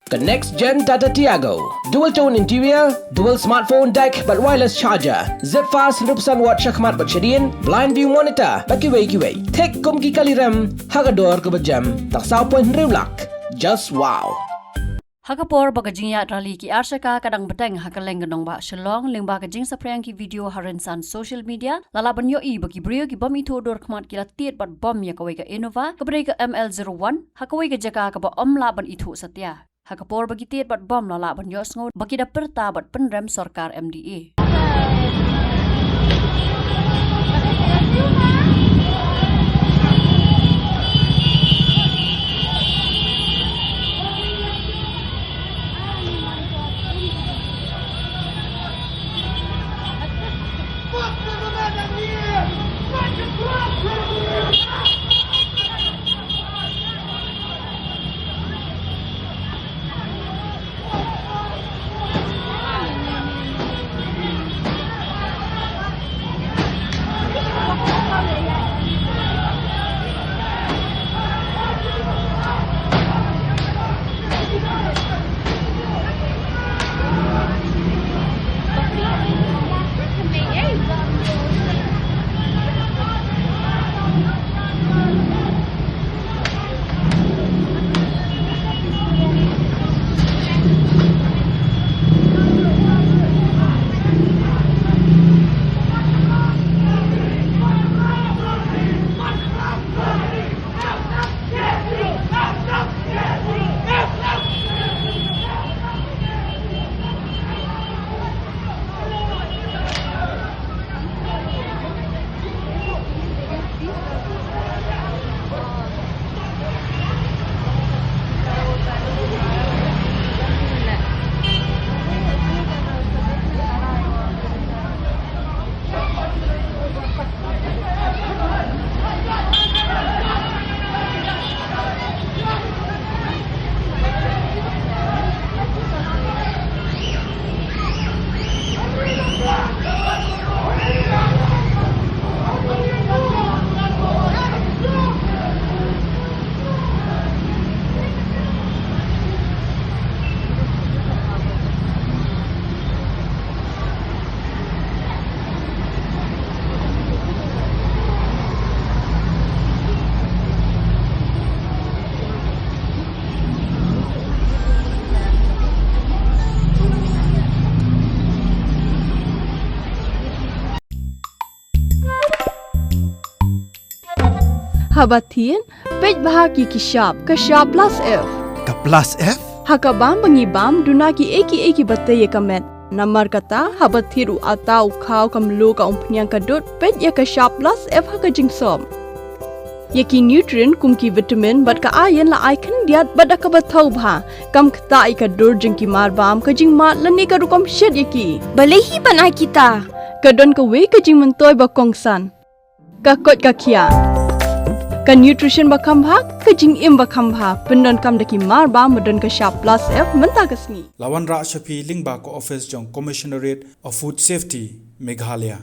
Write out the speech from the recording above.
The next gen Tata Tiago. Dual tone interior, dual smartphone deck but wireless charger. Zip fast 100% watt syakmat bercedian, blind view monitor. Bagi-wei. Tek kum ki kali rem, hagador ke berjam. Tak sao pun rewlak. Just wow. Hakapor bagajing ya rali ki arshaka kadang beteng hakaleng genong ba Shillong leng bagajing saprang ki video harensan social media lala banyo I bagi brio ki bom itu dor khmat kila tiet bat bom ya kawai ka Innova kabre ka ML01 hakawai ka jaka ka ba omla ban itu satya Hakapor bagi tiet bat bom lala ban Ïohsngew bagi da perta bat Pynrem Sorkar MDA. Habatin, pej bahagi ki sharp plus F. Ka plus F? Hakabam bangibam dunaki eki batay kamet. Namar kata habatiru atau kau kamlu ka umpnyang kadut pej ya ka sharp plus F hakajing som. Yaki nutrient kum ki vitamin bat ka iron la icon diat bat ka batau bha. Kam kata I ka dur jing ki marbam ka jing mat lani ka rukom shed yaki. Balehi banai kita. Kadon ka we ka jing mentoy ba kongsan. Ka kot ka kia. Ka nutrition bakam bha ka jing im bakam bha pendon kam daki mar ba modon ka sharp plus F menta kasni Lawan Ra Shafi Lingba ko office jong Commissionerate of Food Safety Meghalaya